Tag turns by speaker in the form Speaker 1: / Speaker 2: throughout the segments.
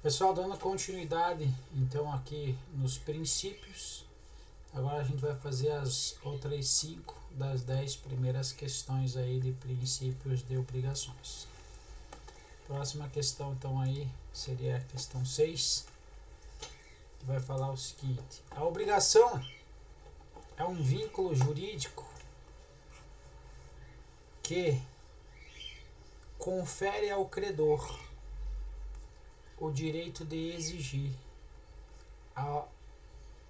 Speaker 1: Pessoal, dando continuidade então aqui nos princípios, agora a gente vai fazer as outras 5 das 10 primeiras questões aí de princípios de obrigações. Próxima questão então aí seria a questão 6, que vai falar o seguinte: a obrigação é um vínculo jurídico que confere ao credor o direito de exigir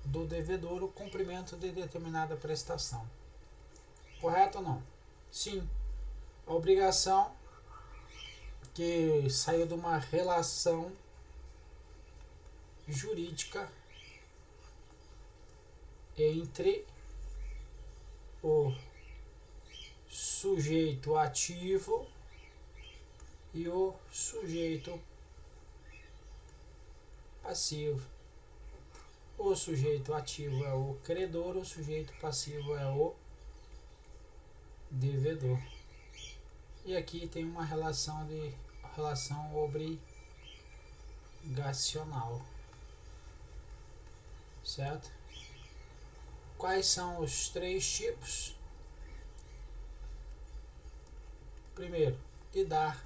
Speaker 1: do devedor o cumprimento de determinada prestação. Correto ou não? Sim. A obrigação que saiu de uma relação jurídica entre o sujeito ativo e o sujeito passivo. O sujeito ativo é o credor, o sujeito passivo é o devedor. E aqui tem uma relação obrigacional, certo? Quais são os 3 tipos? Primeiro, de dar.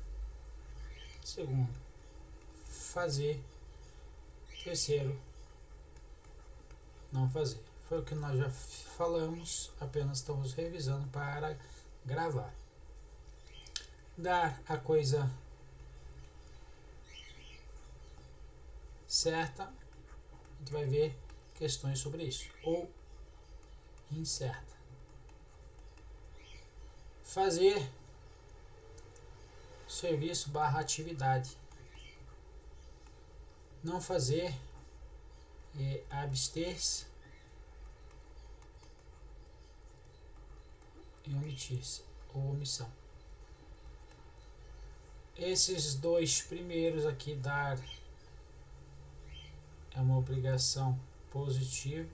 Speaker 1: Segundo, fazer. Terceiro, não fazer. Foi o que nós já falamos, apenas estamos revisando para gravar. Dar a coisa certa, a gente vai ver questões sobre isso. Ou incerta. Fazer serviço / atividade. Não fazer é abster-se e omitir-se ou omissão. Esses 2 primeiros aqui, dar é uma obrigação positiva,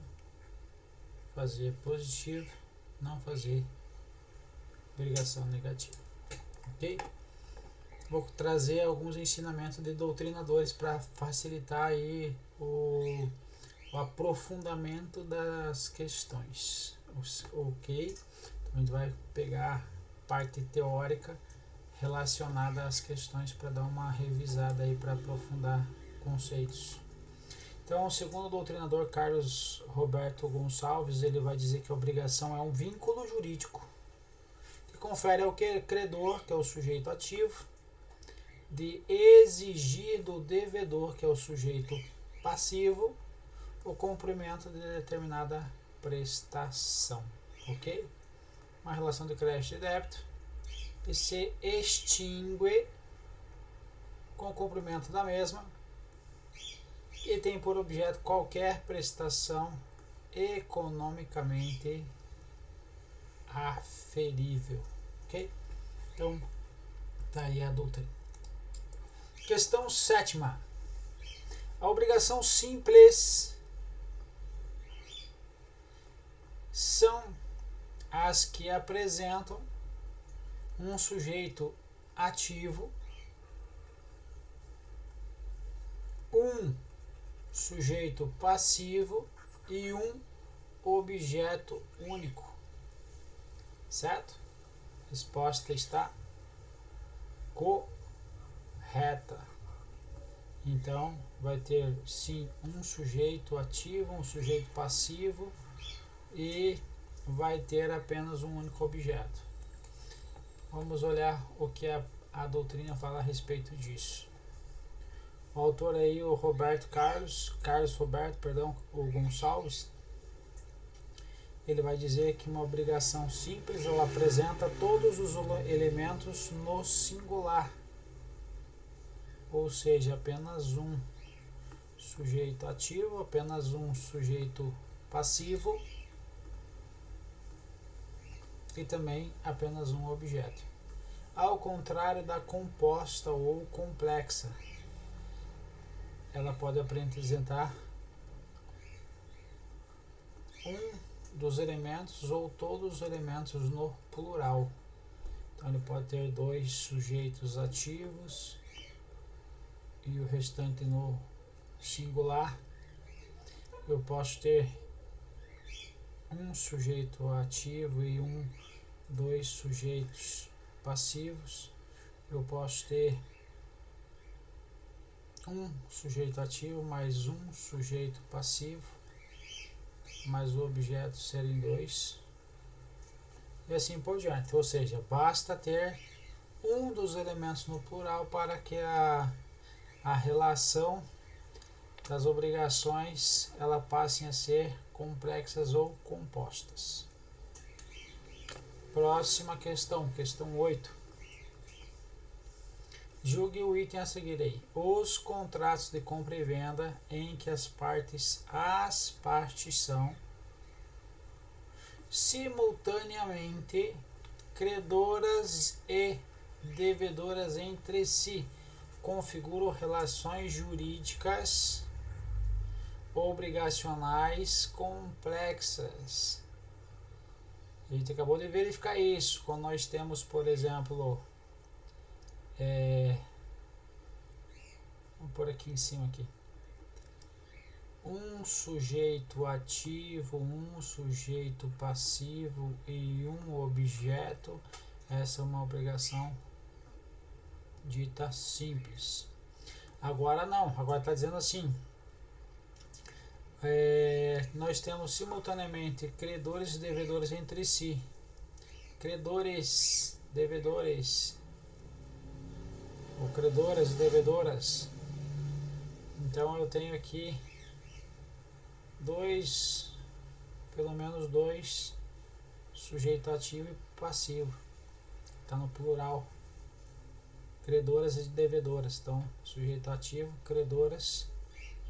Speaker 1: fazer positivo, não fazer obrigação negativa. Ok? Vou trazer alguns ensinamentos de doutrinadores para facilitar aí o aprofundamento das questões. Ok? Então a gente vai pegar a parte teórica relacionada às questões para dar uma revisada aí, para aprofundar conceitos. Então, segundo o doutrinador Carlos Roberto Gonçalves, ele vai dizer que a obrigação é um vínculo jurídico que confere ao credor, que é o sujeito ativo, de exigir do devedor, que é o sujeito passivo, o cumprimento de determinada prestação. Ok? Uma relação de crédito e débito que se extingue com o cumprimento da mesma e tem por objeto qualquer prestação economicamente aferível. Ok? Então, tá aí a doutrina. Questão 7ª. A obrigação simples são as que apresentam um sujeito ativo, um sujeito passivo e um objeto único. Certo? A resposta está correta. Então, vai ter sim um sujeito ativo, um sujeito passivo e vai ter apenas um único objeto. Vamos olhar o que a doutrina fala a respeito disso. O autor aí, o Carlos Roberto Gonçalves, ele vai dizer que uma obrigação simples, ela apresenta todos os elementos no singular, ou seja, apenas um sujeito ativo, apenas um sujeito passivo e também apenas um objeto. Ao contrário da composta ou complexa, ela pode apresentar um dos elementos ou todos os elementos no plural. Então ele pode ter 2 sujeitos ativos e o restante no singular, eu posso ter um sujeito ativo e dois sujeitos passivos. Eu posso ter um sujeito ativo mais um sujeito passivo, mais o objeto serem dois, e assim por diante. Ou seja, basta ter um dos elementos no plural para que a relação das obrigações ela passem a ser complexas ou compostas. Próxima questão, questão 8. Julgue o item a seguir aí. Os contratos de compra e venda em que as partes são simultaneamente credoras e devedoras entre si configuram relações jurídicas obrigacionais complexas. A gente acabou de verificar isso quando nós temos, por exemplo, vamos pôr aqui em cima aqui, um sujeito ativo, um sujeito passivo e um objeto. Essa é uma obrigação dita simples. Agora não, agora está dizendo assim, nós temos simultaneamente credores e devedores entre si. Credores, devedores, ou credoras e devedoras. Então eu tenho aqui pelo menos dois, sujeito ativo e passivo. Está no plural. Credoras e devedoras. Então, sujeito ativo, credoras,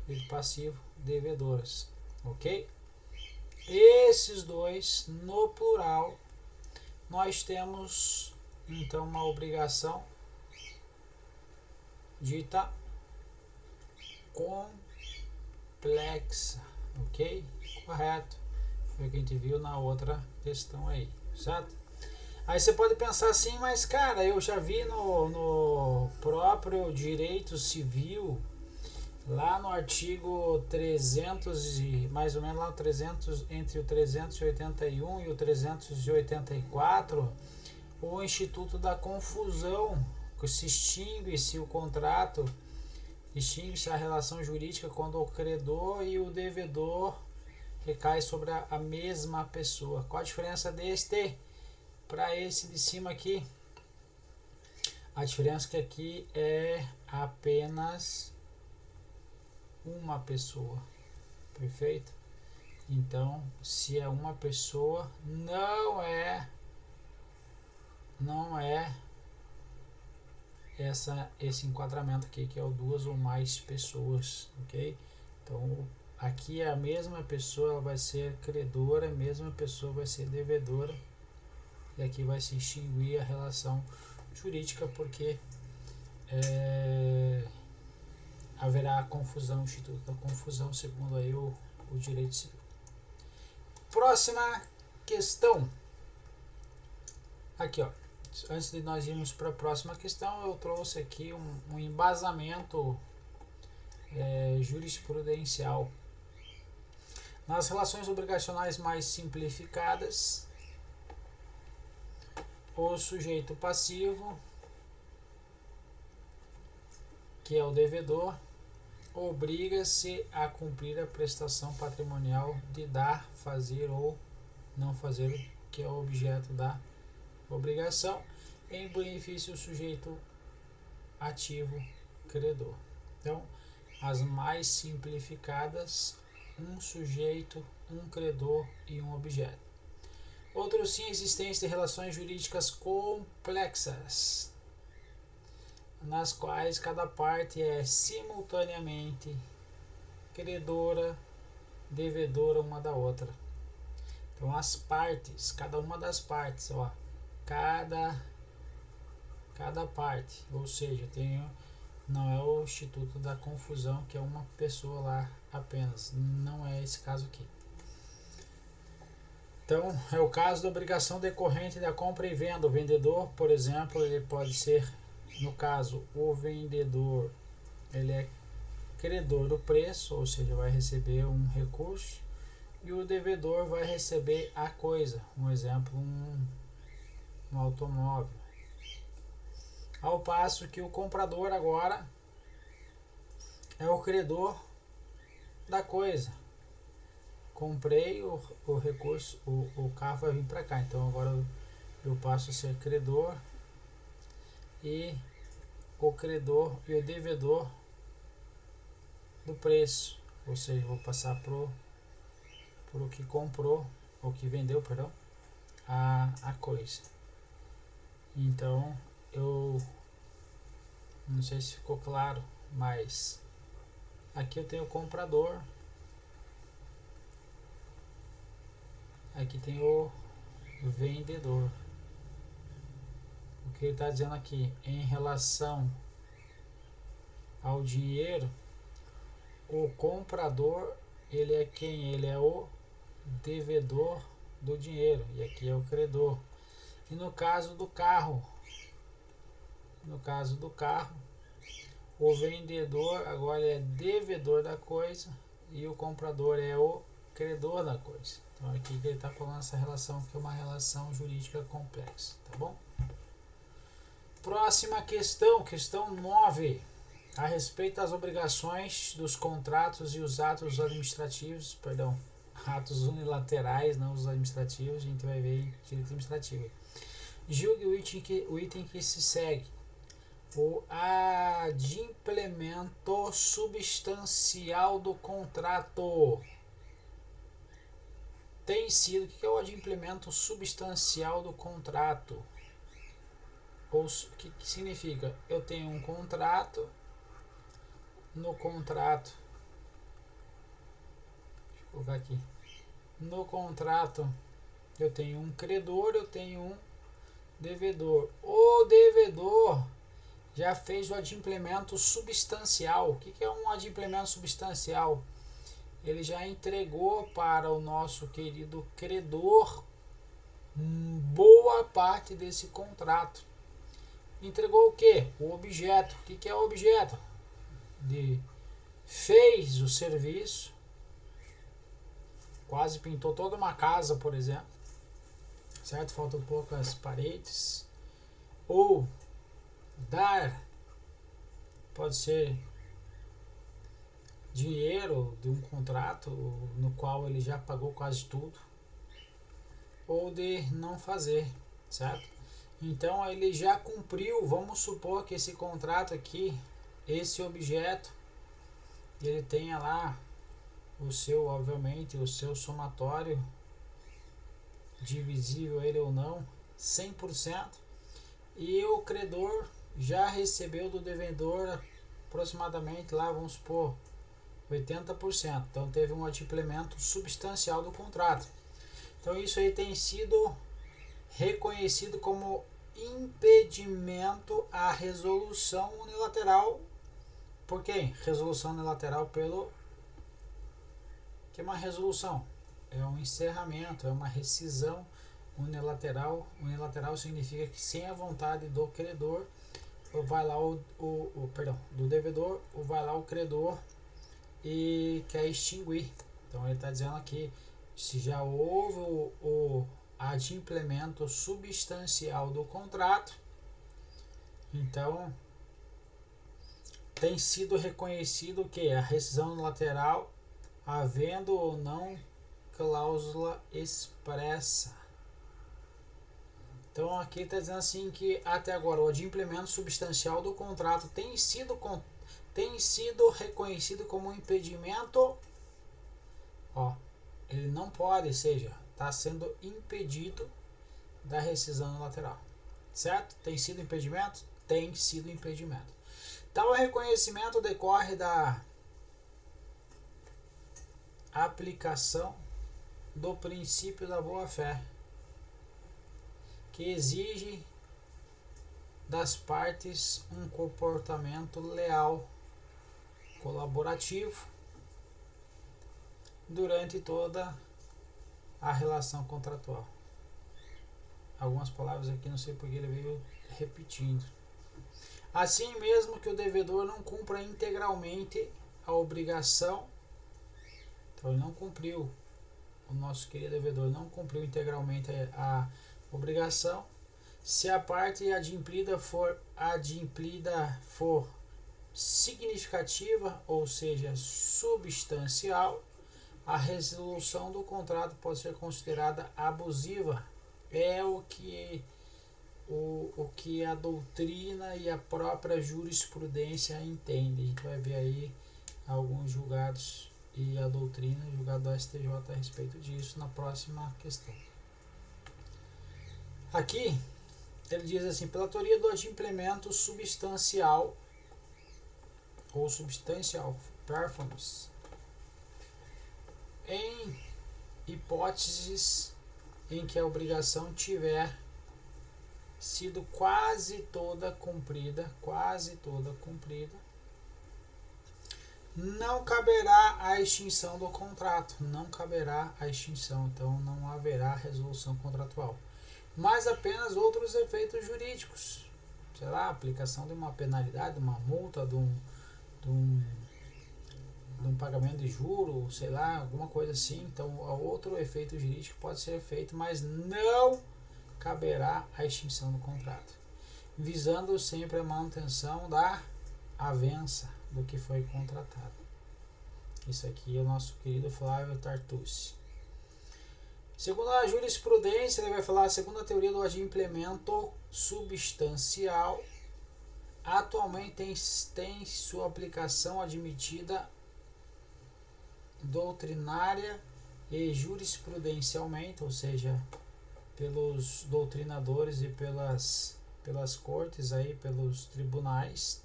Speaker 1: sujeito passivo, devedoras. Ok? Esses dois, no plural, nós temos então uma obrigação dita complexa. Ok? Correto. Foi o que a gente viu na outra questão aí, certo? Aí você pode pensar assim, mas cara, eu já vi no próprio direito civil, lá no artigo 300 e mais ou menos lá no 300, entre o 381 e o 384, o Instituto da Confusão, que se extingue-se o contrato, extingue-se a relação jurídica quando o credor e o devedor recai sobre a mesma pessoa. Qual a diferença deste para esse de cima aqui? A diferença é que aqui é apenas uma pessoa. Perfeito? Então, se é uma pessoa, não é esse enquadramento aqui, que é o duas ou mais pessoas, ok? Então, aqui é a mesma pessoa, ela vai ser credora, a mesma pessoa vai ser devedora, e aqui vai se extinguir a relação jurídica, porque haverá confusão, o Instituto da Confusão, segundo aí o direito civil. Próxima questão. Aqui, ó. Antes de nós irmos para a próxima questão, eu trouxe aqui um embasamento jurisprudencial. Nas relações obrigacionais mais simplificadas, o sujeito passivo, que é o devedor, obriga-se a cumprir a prestação patrimonial de dar, fazer ou não fazer, que é o objeto da obrigação, em benefício do sujeito ativo credor. Então, as mais simplificadas, um sujeito, um credor e um objeto. Outro sim, existência de relações jurídicas complexas, nas quais cada parte é simultaneamente credora, devedora uma da outra. Então as partes, cada uma das partes, ó, cada parte, ou seja, não é o Instituto da Confusão, que é uma pessoa lá apenas, não é esse caso aqui. Então, é o caso da obrigação decorrente da compra e venda. O vendedor, por exemplo, ele pode ser, no caso, o vendedor ele é credor do preço, ou seja, vai receber um recurso, e o devedor vai receber a coisa, um exemplo, um automóvel. Ao passo que o comprador agora é o credor da coisa. Comprei o recurso, o carro vai vir para cá, então agora eu passo a ser credor e o credor e o devedor do preço, ou seja, vou passar pro que comprou, ou que vendeu, perdão, a coisa. Então eu não sei se ficou claro, mas aqui eu tenho o comprador, aqui tem o vendedor. O que ele está dizendo aqui em relação ao dinheiro, o comprador ele é quem? Ele é o devedor do dinheiro, e aqui é o credor. E no caso do carro, o vendedor agora é devedor da coisa e o comprador é o credor da coisa. Então aqui ele está falando essa relação, que é uma relação jurídica complexa, tá bom? Próxima questão, questão 9, a respeito das obrigações dos contratos e os atos administrativos, perdão, atos unilaterais, não os administrativos, a gente vai ver em direito administrativo. Julgue o item que se segue. O adimplemento substancial do contrato tem sido. O que é o adimplemento substancial do contrato? Ou o que significa? Eu tenho um contrato. No contrato, deixa eu colocar aqui. No contrato, eu tenho um credor, eu tenho um devedor. O devedor já fez o adimplemento substancial. O que é um adimplemento substancial? Ele já entregou para o nosso querido credor boa parte desse contrato. Entregou o que? O objeto. O que é o objeto? Fez o serviço, quase pintou toda uma casa, por exemplo, certo? Faltam poucas paredes. Ou dar, pode ser dinheiro de um contrato no qual ele já pagou quase tudo, ou de não fazer, certo? Então ele já cumpriu. Vamos supor que esse contrato aqui, esse objeto, ele tenha lá o seu, obviamente, o seu somatório, divisível ele ou não, 100%, e o credor já recebeu do devedor aproximadamente lá, vamos supor, 80%. Então teve um adimplemento substancial do contrato. Então isso aí tem sido reconhecido como impedimento à resolução unilateral. Por quem? Resolução unilateral pelo... que é uma resolução? É um encerramento, é uma rescisão unilateral. Unilateral significa que sem a vontade do credor, vai lá do devedor, vai lá o credor e quer extinguir. Então ele está dizendo aqui, se já houve o adimplemento substancial do contrato, então tem sido reconhecido que a rescisão unilateral, havendo ou não cláusula expressa. Então aqui está dizendo assim que até agora o adimplemento substancial do contrato tem sido reconhecido como um impedimento. Ele não pode, seja, está sendo impedido da rescisão unilateral, certo? Tem sido impedimento? Tem sido impedimento. Tal reconhecimento decorre da aplicação do princípio da boa-fé, que exige das partes um comportamento leal, colaborativo, durante toda a relação contratual. Algumas palavras aqui não sei porque ele veio repetindo. Assim mesmo que o devedor não cumpra integralmente a obrigação, então ele não cumpriu, o nosso querido devedor não cumpriu integralmente a obrigação, se a parte adimplida for significativa, ou seja, substancial, a resolução do contrato pode ser considerada abusiva. É o que a doutrina e a própria jurisprudência entende. A gente vai ver aí alguns julgados e a doutrina, julgado do STJ a respeito disso na próxima questão. Aqui ele diz assim: pela teoria do adimplemento substancial ou substantial performance, em hipóteses em que a obrigação tiver sido quase toda cumprida, não caberá a extinção do contrato, então não haverá resolução contratual, mas apenas outros efeitos jurídicos, sei lá, aplicação de uma penalidade, uma multa, de um pagamento de juros, sei lá, alguma coisa assim. Então, outro efeito jurídico pode ser feito, mas não caberá a extinção do contrato, visando sempre a manutenção da avença do que foi contratado. Isso aqui é o nosso querido Flávio Tartucci. Segundo a jurisprudência, ele vai falar, segundo a teoria do adimplemento substancial, atualmente tem sua aplicação admitida doutrinária e jurisprudencialmente, ou seja, pelos doutrinadores e pelas cortes, aí, pelos tribunais.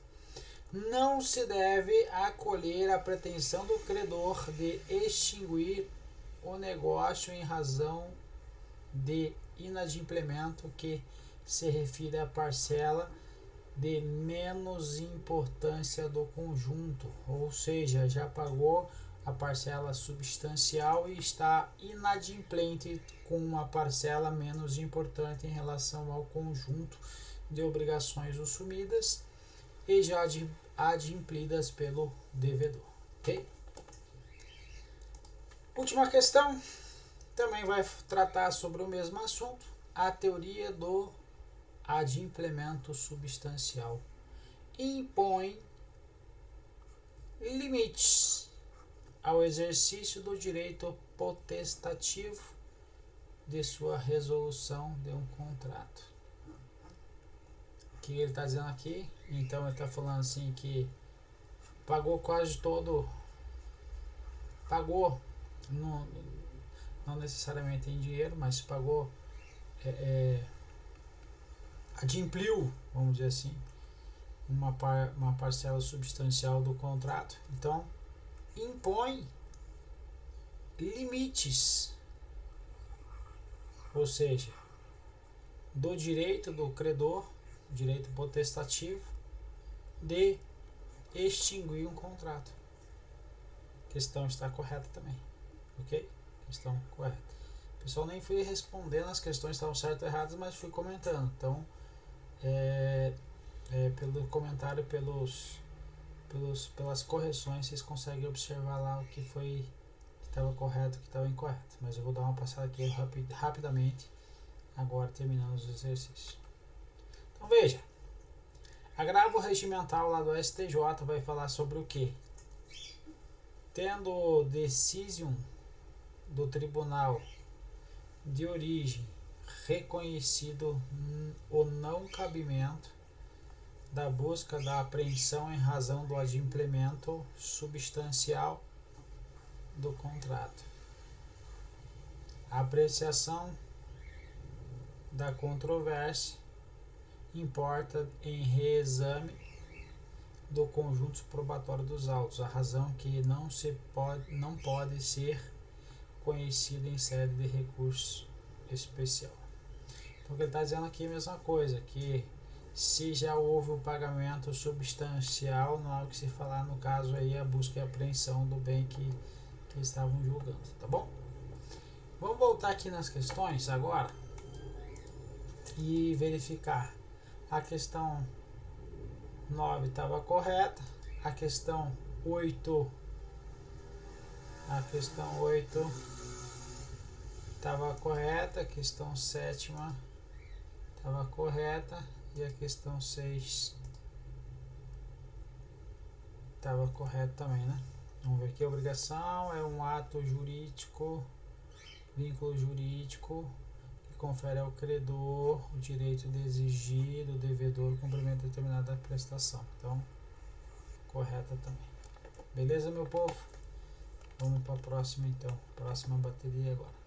Speaker 1: Não se deve acolher a pretensão do credor de extinguir o negócio em razão de inadimplemento que se refere à parcela de menos importância do conjunto, ou seja, já pagou a parcela substancial e está inadimplente com uma parcela menos importante em relação ao conjunto de obrigações assumidas e já adimplidas pelo devedor. Ok? Última questão, também vai tratar sobre o mesmo assunto, a teoria do adimplemento substancial. Impõe limites ao exercício do direito potestativo de sua resolução de um contrato. O que ele está dizendo aqui? Então ele está falando assim que pagou quase todo, pagou, não necessariamente em dinheiro, mas pagou, adimpliu, vamos dizer assim, uma parcela substancial do contrato. Então impõe limites, ou seja, do direito do credor, direito potestativo, de extinguir um contrato. A questão está correta também, ok? Questão correta. Pessoal, nem fui respondendo as questões estavam certas ou erradas, mas fui comentando. Então, pelo comentário, pelas correções, vocês conseguem observar lá o que foi que estava correto, o que estava incorreto. Mas eu vou dar uma passada aqui rapidamente, agora terminando os exercícios. Então veja, agravo regimental lá do STJ vai falar sobre o que? Tendo decision do tribunal de origem reconhecido o não cabimento da busca da apreensão em razão do adimplemento substancial do contrato. A apreciação da controvérsia importa em reexame do conjunto probatório dos autos, a razão que não pode ser conhecida em sede de recurso especial. Então o que ele está dizendo aqui é a mesma coisa, que se já houve um pagamento substancial, não há o que se falar no caso aí a busca e apreensão do bem que estavam julgando, tá bom? Vamos voltar aqui nas questões agora e verificar a questão 9 estava correta, a questão 8 estava correta, a questão 7ª estava correta e a questão 6 estava correta também, né? Vamos ver aqui, a obrigação é um ato jurídico, vínculo jurídico, que confere ao credor o direito de exigir do devedor o cumprimento de determinada prestação. Então, correta também. Beleza, meu povo? Vamos para a próxima então, próxima bateria agora.